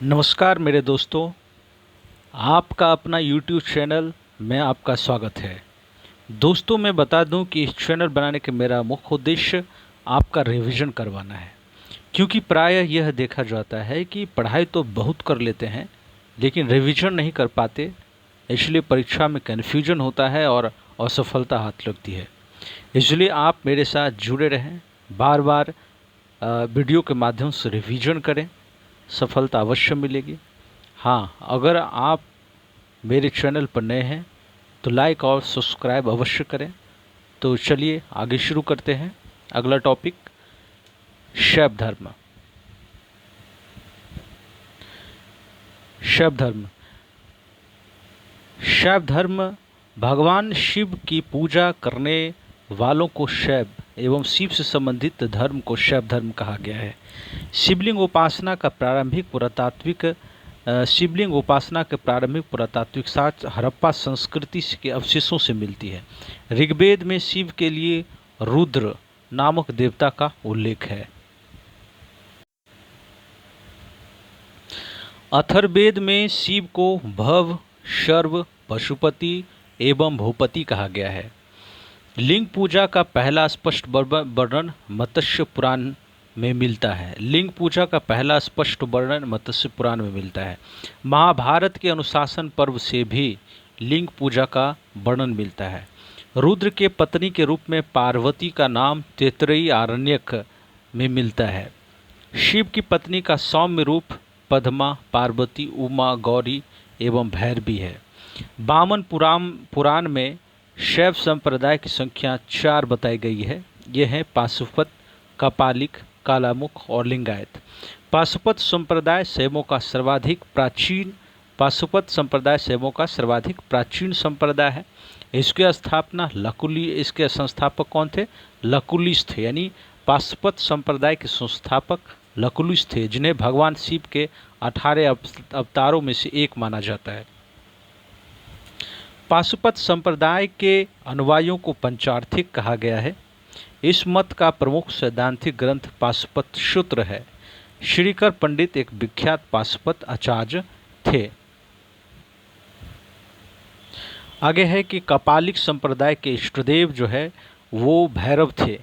नमस्कार मेरे दोस्तों, आपका अपना YouTube चैनल में आपका स्वागत है। दोस्तों, मैं बता दूं कि इस चैनल बनाने के मेरा मुख्य उद्देश्य आपका रिवीजन करवाना है, क्योंकि प्रायः यह देखा जाता है कि पढ़ाई तो बहुत कर लेते हैं लेकिन रिवीजन नहीं कर पाते, इसलिए परीक्षा में कन्फ्यूजन होता है और असफलता हाथ लगती है। इसलिए आप मेरे साथ जुड़े रहें, बार बार वीडियो के माध्यम से रिवीजन करें, सफलता अवश्य मिलेगी। हाँ, अगर आप मेरे चैनल पर नए हैं तो लाइक और सब्सक्राइब अवश्य करें। तो चलिए आगे शुरू करते हैं। अगला टॉपिक, शैव धर्म। शैव धर्म शैव धर्म भगवान शिव की पूजा करने वालों को शैव एवं शिव से संबंधित धर्म को शैव धर्म कहा गया है। शिवलिंग उपासना का प्रारंभिक पुरातात्विक साक्ष्य हड़प्पा संस्कृति के अवशेषों से मिलती है। ऋग्वेद में शिव के लिए रुद्र नामक देवता का उल्लेख है। अथर्ववेद में शिव को भव, शर्व, पशुपति एवं भूपति कहा गया है। लिंग पूजा का पहला स्पष्ट वर्णन मत्स्य पुराण में मिलता है। महाभारत के अनुशासन पर्व से भी लिंग पूजा का वर्णन मिलता है। रुद्र के पत्नी के रूप में पार्वती का नाम तैत्तिरीय आरण्यक में मिलता है। शिव की पत्नी का सौम्य रूप पद्मा, पार्वती, उमा, गौरी एवं भैरवी है। वामन पुराण में शैव संप्रदाय की संख्या 4 बताई गई है। ये हैं पाशुपत, कपालिक, कालामुख और लिंगायत। पाशुपत संप्रदाय शैवों का सर्वाधिक प्राचीन संप्रदाय है। इसके संस्थापक कौन थे? लकुलिश थे, यानी पाशुपत संप्रदाय के संस्थापक लकुलिश थे, जिन्हें भगवान शिव के 18 अवतारों में से एक माना जाता है। पाशुपत संप्रदाय के अनुयायियों को पंचार्थिक कहा गया है। इस मत का प्रमुख सैद्धांतिक ग्रंथ पाशुपत सूत्र है। श्रीकर पंडित एक विख्यात पाशुपत आचार्य थे। आगे है कि कपालिक संप्रदाय के इष्टदेव जो है वो भैरव थे।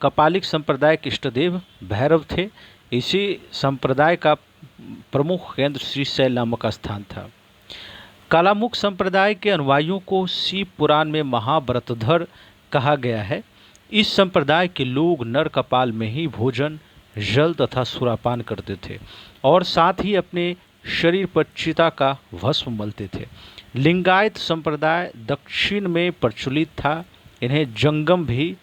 कपालिक संप्रदाय के इष्टदेव भैरव थे। इसी संप्रदाय का प्रमुख केंद्र श्रीशैल नामक स्थान था। कालामुख संप्रदाय के अनुयायियों को शिव पुराण में महाव्रतधर कहा गया है। इस संप्रदाय के लोग नर कपाल में ही भोजन, जल तथा सुरापान करते थे और साथ ही अपने शरीर पर चिता का भस्म मलते थे। लिंगायत संप्रदाय दक्षिण में प्रचलित था। इन्हें जंगम भी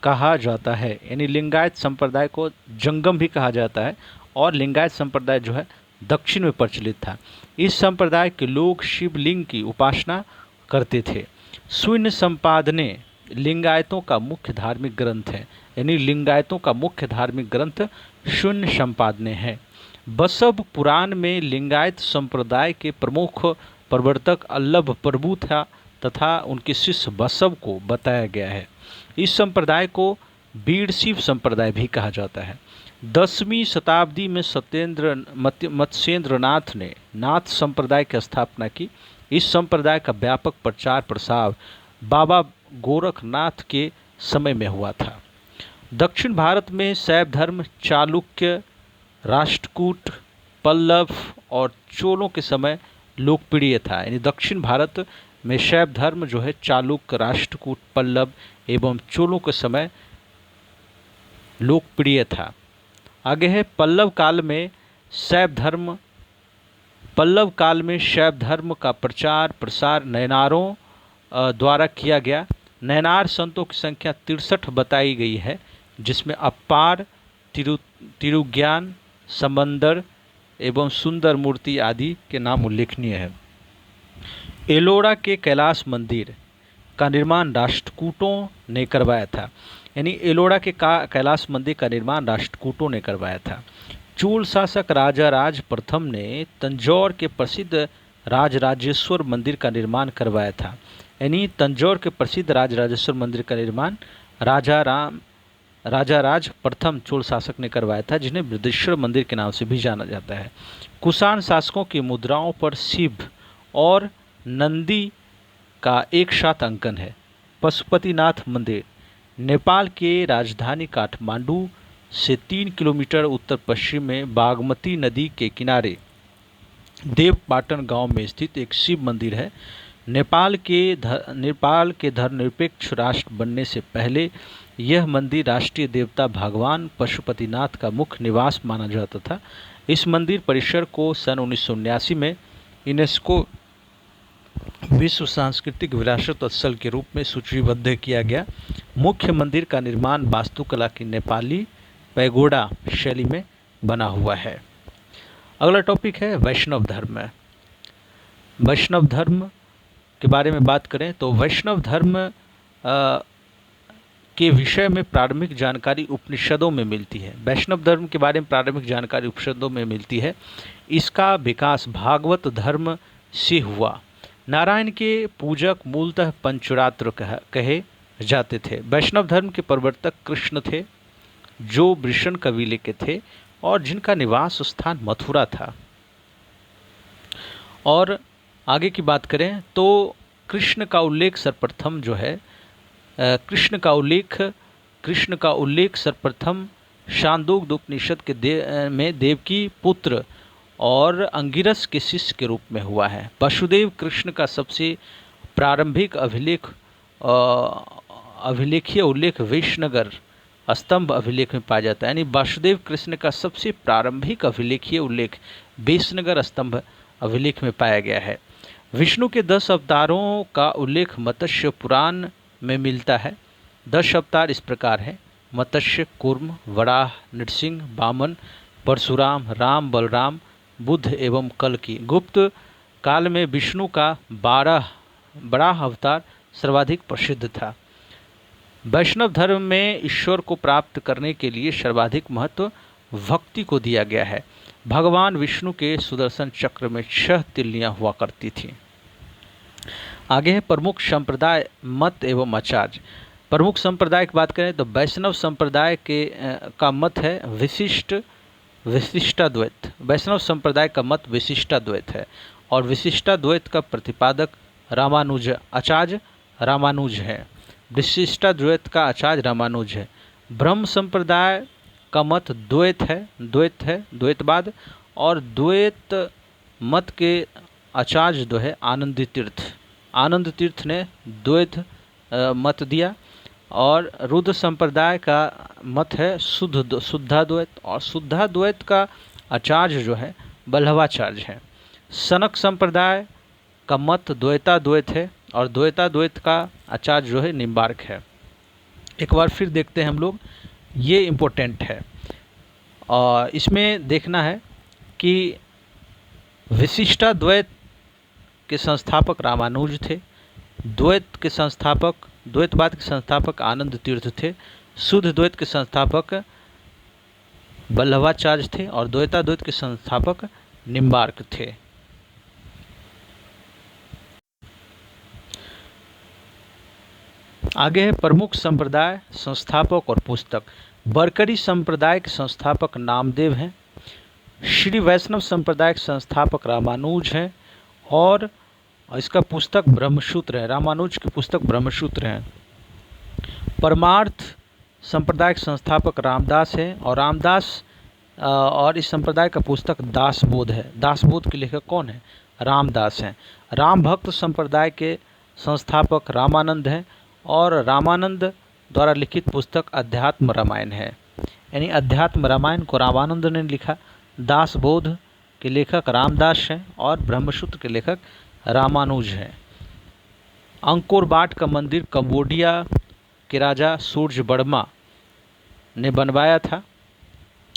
कहा जाता है, यानी लिंगायत संप्रदाय को जंगम भी कहा जाता है और लिंगायत संप्रदाय जो है दक्षिण में प्रचलित था। इस संप्रदाय के लोग शिवलिंग की उपासना करते थे। शून्य संपादने लिंगायतों का मुख्य धार्मिक ग्रंथ है, यानी लिंगायतों का मुख्य धार्मिक ग्रंथ शून्य संपादने है। बसव पुराण में लिंगायत संप्रदाय के प्रमुख प्रवर्तक अल्लभ प्रभु था तथा उनके शिष्य बसव को बताया गया है। इस संप्रदाय को बीड़शिव संप्रदाय भी कहा जाता है। 10वीं शताब्दी में मत्स्येंद्रनाथ ने नाथ संप्रदाय की स्थापना की। इस संप्रदाय का व्यापक प्रचार प्रसार बाबा गोरखनाथ के समय में हुआ था। दक्षिण भारत में शैव धर्म चालुक्य, राष्ट्रकूट, पल्लव और चोलों के समय लोकप्रिय था। यानी दक्षिण भारत में शैव धर्म जो है चालुक्य, राष्ट्रकूट, पल्लव एवं चोलों के समय लोकप्रिय था। आगे है पल्लव काल में शैव धर्म का प्रचार प्रसार नयनारों द्वारा किया गया। नयनार संतों की संख्या 63 बताई गई है, जिसमें अपार, तिरुज्ञान, समंदर एवं सुंदर मूर्ति आदि के नाम उल्लेखनीय है। एलोरा के कैलाश मंदिर का निर्माण राष्ट्रकूटों ने करवाया था, यानी एलोरा के कैलाश मंदिर का निर्माण राष्ट्रकूटों ने करवाया था। चोल शासक राजा राज प्रथम ने तंजौर के प्रसिद्ध राजराजेश्वर मंदिर का निर्माण करवाया था, यानी तंजौर के प्रसिद्ध राजराजेश्वर मंदिर का निर्माण राजा राजा राज प्रथम चोल शासक ने करवाया था, जिन्हें बृहदीश्वर मंदिर के नाम से भी जाना जाता है। कुषाण शासकों की मुद्राओं पर शिव और नंदी का एक साथ अंकन है। पशुपतिनाथ मंदिर नेपाल के राजधानी काठमांडू से 3 किलोमीटर उत्तर पश्चिम में बागमती नदी के किनारे देवपाटन गांव में स्थित एक शिव मंदिर है। नेपाल के धर्मनिरपेक्ष राष्ट्र बनने से पहले यह मंदिर राष्ट्रीय देवता भगवान पशुपतिनाथ का मुख्य निवास माना जाता था। इस मंदिर परिसर को सन 1979 में यूनेस्को विश्व सांस्कृतिक विरासत स्थल के रूप में सूचीबद्ध किया गया। मुख्य मंदिर का निर्माण वास्तुकला की नेपाली पैगोडा शैली में बना हुआ है। अगला टॉपिक है वैष्णव धर्म। वैष्णव धर्म के बारे में बात करें तो वैष्णव धर्म के विषय में प्रारंभिक जानकारी उपनिषदों में मिलती है। वैष्णव धर्म के बारे में प्रारंभिक जानकारी उपनिषदों में मिलती है। इसका विकास भागवत धर्म से हुआ। नारायण के पूजक मूलतः पंचरात्र कहे जाते थे। वैष्णव धर्म के प्रवर्तक कृष्ण थे, जो वृषण कबीले के थे और जिनका निवास स्थान मथुरा था। और आगे की बात करें तो कृष्ण का उल्लेख सर्वप्रथम जो है कृष्ण का उल्लेख सर्वप्रथम शांदोग्ध उपनिषद के में देवकी पुत्र और अंगिरस के शिष्य के रूप में हुआ है। वसुदेव कृष्ण का सबसे प्रारंभिक अभिलेखीय उल्लेख वैश्नगर स्तंभ अभिलेख में पाया जाता है। यानी वासुदेव कृष्ण का सबसे प्रारंभिक अभिलेखीय उल्लेख वैश्नगर स्तंभ अभिलेख में पाया गया है। विष्णु के 10 अवतारों का उल्लेख मत्स्य पुराण में मिलता है। 10 अवतार इस प्रकार हैं: मत्स्य, कूर्म, वराह, नृसिंह, वामन, परशुराम, राम, बलराम, बुद्ध एवं कल्कि। गुप्त काल में विष्णु का 12 वराह अवतार सर्वाधिक प्रसिद्ध था। वैष्णव धर्म में ईश्वर को प्राप्त करने के लिए सर्वाधिक महत्व भक्ति को दिया गया है। भगवान विष्णु के सुदर्शन चक्र में 6 तिल्लियां हुआ करती थीं। आगे है प्रमुख संप्रदाय, मत एवं आचार्य। प्रमुख संप्रदाय की बात करें तो वैष्णव संप्रदाय का मत है विशिष्टाद्वैत। वैष्णव संप्रदाय का मत विशिष्टाद्वैत है और विशिष्टाद्वैत का प्रतिपादक आचार्य रामानुज है। विशिष्टाद्वैत का आचार्य रामानुज है। ब्रह्म संप्रदाय का मत द्वैतवाद और द्वैत मत के आचार्य जो है आनंद तीर्थ ने द्वैत मत दिया। और रुद्र संप्रदाय का मत है शुद्धाद्वैत और शुद्धाद्वैत का आचार्य जो है वल्लभाचार्य है। सनक संप्रदाय का मत द्वैताद्वैत है और द्वैताद्वैत का आचार्य जो है निम्बार्क है। एक बार फिर देखते हैं हम लोग, ये इम्पोर्टेंट है और इसमें देखना है कि विशिष्टाद्वैत के संस्थापक रामानुज थे, द्वैतवाद के संस्थापक आनंद तीर्थ थे, शुद्ध द्वैत के संस्थापक वल्लभाचार्य थे और द्वैताद्वैत के संस्थापक निम्बार्क थे। आगे है प्रमुख संप्रदाय, संस्थापक और पुस्तक। बरकरी संप्रदाय के संस्थापक नामदेव हैं। श्री वैष्णव संप्रदाय के संस्थापक रामानुज हैं और इसका पुस्तक ब्रह्मसूत्र है। रामानुज की पुस्तक ब्रह्मसूत्र है। परमार्थ संप्रदाय के संस्थापक रामदास हैं और इस संप्रदाय का पुस्तक दासबोध है। दासबोध के लेखक कौन है? रामदास हैं। राम भक्त संप्रदाय के संस्थापक रामानंद हैं और रामानंद द्वारा लिखित पुस्तक अध्यात्म रामायण है। यानी अध्यात्म रामायण को रामानंद ने लिखा। दासबोध के लेखक रामदास हैं और ब्रह्मसूत्र के लेखक रामानुज हैं। अंकोर वाट का मंदिर कंबोडिया के राजा सूर्यवर्मा ने बनवाया था।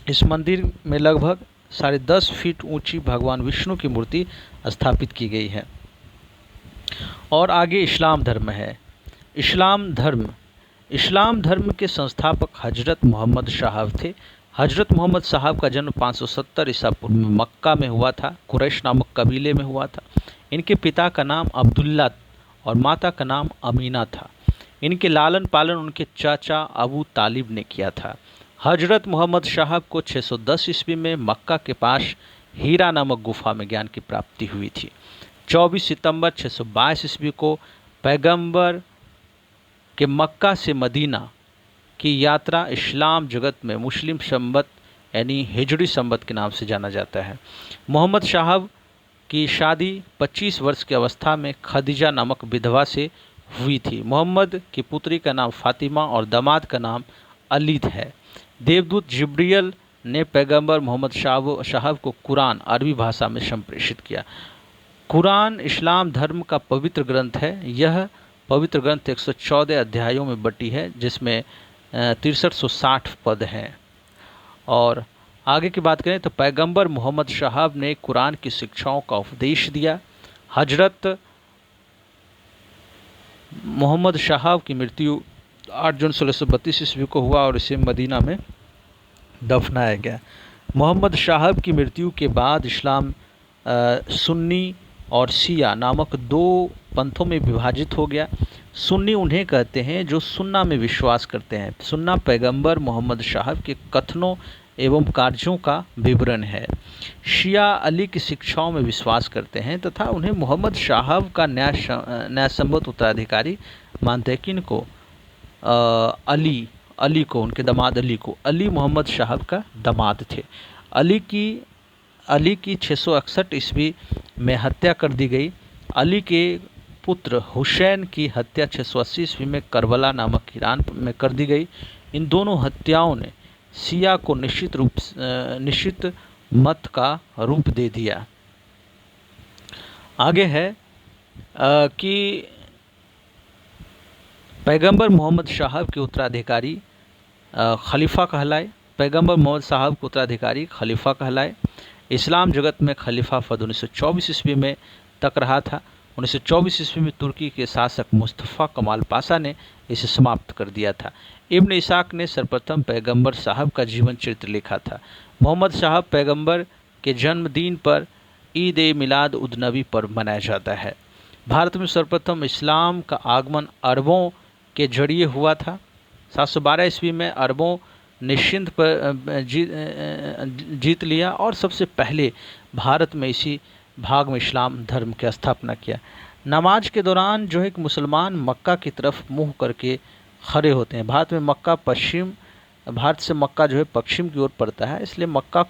इस मंदिर में लगभग 10.5 फीट ऊंची भगवान विष्णु की मूर्ति स्थापित की गई है। और आगे इस्लाम धर्म है। इस्लाम धर्म के संस्थापक हजरत मोहम्मद साहब थे। हजरत मोहम्मद साहब का जन्म 570 ईसा पूर्व में मक्का में हुआ था। कुरैश नामक कबीले में हुआ था। इनके पिता का नाम अब्दुल्ला और माता का नाम अमीना था। इनके लालन पालन उनके चाचा अबू तालिब ने किया था। हजरत मोहम्मद साहब को 610 ईस्वी में मक्का के पास हीरा नामक गुफा में ज्ञान की प्राप्ति हुई थी। 24 सितंबर 622 ईस्वी को पैगंबर के मक्का से मदीना की यात्रा इस्लाम जगत में मुस्लिम संवत यानी हिजरी संवत के नाम से जाना जाता है। मोहम्मद साहब की शादी 25 वर्ष की अवस्था में खदीजा नामक विधवा से हुई थी। मोहम्मद की पुत्री का नाम फातिमा और दामाद का नाम अली है। देवदूत जिब्रियल ने पैगंबर मोहम्मद साहब को कुरान अरबी भाषा में संप्रेषित किया। कुरान इस्लाम धर्म का पवित्र ग्रंथ है। यह पवित्र ग्रंथ 114 अध्यायों में बटी है, जिसमें 6360 पद हैं। और आगे की बात करें तो पैगंबर मोहम्मद साहब ने कुरान की शिक्षाओं का उपदेश दिया। हजरत मोहम्मद साहब की मृत्यु 8 जून 1632 ईस्वी को हुआ और इसे मदीना में दफनाया गया। मोहम्मद साहब की मृत्यु के बाद इस्लाम सुन्नी और शिया नामक 2 पंथों में विभाजित हो गया। सुन्नी उन्हें कहते हैं जो सुन्ना में विश्वास करते हैं। सुन्ना पैगंबर मोहम्मद साहब के कथनों एवं कार्यों का विवरण है। शिया अली की शिक्षाओं में विश्वास करते हैं तथा उन्हें मोहम्मद साहब का न्यायसम्मत उत्तराधिकारी मानते हैं। किनको? अली को, उनके दामाद अली मोहम्मद साहब का दामाद थे। अली की 661 ईस्वी में हत्या कर दी गई। अली के पुत्र हुसैन की हत्या 680 ईस्वी में करबला नामक ईरान में कर दी गई। इन दोनों हत्याओं ने शिया को निश्चित मत का रूप दे दिया। आगे है कि पैगंबर मोहम्मद साहब के उत्तराधिकारी खलीफा कहलाए। पैगंबर मोहम्मद साहब के उत्तराधिकारी खलीफा कहलाए। इस्लाम जगत में खलीफा पद 1924 ईस्वी में तक रहा था। 1924 ईस्वी में तुर्की के शासक मुस्तफ़ा कमाल पाशा ने इसे समाप्त कर दिया था। इब्न इसाक ने सर्वप्रथम पैगंबर साहब का जीवन चरित्र लिखा था। मोहम्मद साहब पैगंबर के जन्मदिन पर ईद ए मिलाद उद नबी पर्व मनाया जाता है। भारत में सर्वप्रथम इस्लाम का आगमन अरबों के जरिए हुआ था। 712 ईस्वी में अरबों ने सिंध पर जीत लिया और सबसे पहले भारत में इसी भाग में इस्लाम धर्म की स्थापना किया। नमाज के दौरान जो है कि मुसलमान मक्का की तरफ मुंह करके खड़े होते हैं। भारत से मक्का जो है पश्चिम की ओर पड़ता है, इसलिए मक्का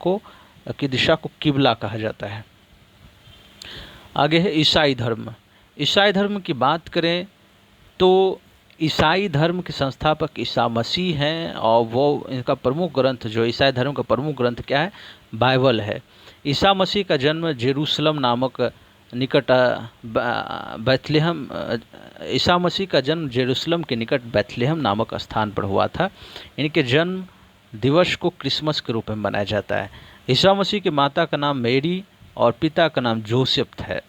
की दिशा को किबला कहा जाता है। आगे है ईसाई धर्म। ईसाई धर्म की बात करें तो ईसाई धर्म के संस्थापक ईसा मसीह हैं और वो इनका प्रमुख ग्रंथ जो ईसाई धर्म का प्रमुख ग्रंथ क्या है? बाइबल है। ईसा मसीह का जन्म जेरूसलम नामक निकट बैथलेहम ईसा मसीह का जन्म जेरूसलम के निकट बैथलेहम नामक स्थान पर हुआ था। इनके जन्म दिवस को क्रिसमस के रूप में मनाया जाता है। ईसा मसीह की माता का नाम मेरी और पिता का नाम जोसेफ है।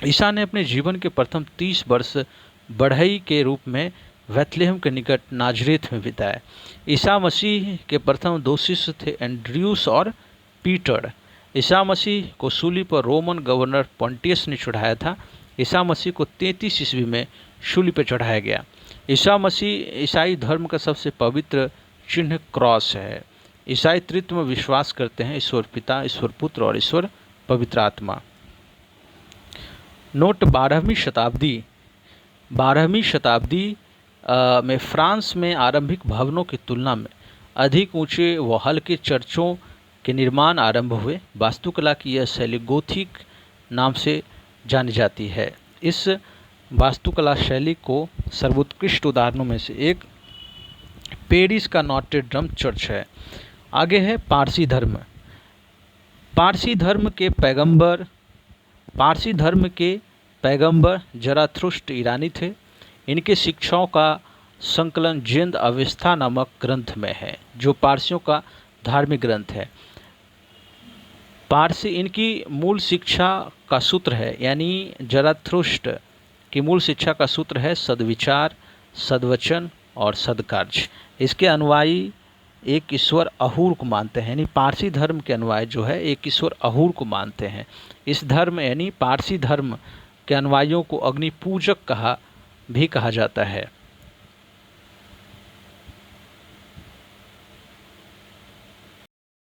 ईसा ने अपने जीवन के प्रथम 30 वर्ष बढ़ई के रूप में बैथलेहम के निकट नाजरेत में बिताए। ईसा मसीह के प्रथम 2 शिष्य थे एंड्रयूस और पीटर। ईसा मसीह को सूली पर रोमन गवर्नर पोंटियस ने चढ़ाया था। ईसा मसीह को 33 ईस्वी में सूली पर चढ़ाया गया। ईसा मसीह ईसाई धर्म का सबसे पवित्र चिन्ह क्रॉस है। ईसाई त्रित्व में विश्वास करते हैं, ईश्वर पिता, ईश्वर पुत्र और ईश्वर पवित्र आत्मा। नोट 12वीं शताब्दी में फ्रांस में आरंभिक भवनों की तुलना में अधिक ऊंचे व हल्के चर्चों के निर्माण आरंभ हुए। वास्तुकला की यह शैली गोथिक नाम से जानी जाती है। इस वास्तुकला शैली को सर्वोत्कृष्ट उदाहरणों में से एक पेरिस का नॉट्रे डम चर्च है। आगे है पारसी धर्म। पारसी धर्म के पैगंबर जराथुस्त्र ईरानी थे। इनके शिक्षाओं का संकलन जिंद अवेस्ता नामक ग्रंथ में है, जो पारसियों का धार्मिक ग्रंथ है। पारसी इनकी मूल शिक्षा का सूत्र है, यानी जराथुस्त्र की मूल शिक्षा का सूत्र है सद्विचार, सद्वचन और सद्कार्य। इसके अनुयायी एक ईश्वर अहूर को मानते हैं, यानी पारसी धर्म के अनुयायी जो है एक ईश्वर अहूर को मानते हैं। इस धर्म यानी पारसी धर्म के अनुयायियों को अग्नि पूजक कहा भी कहा जाता है।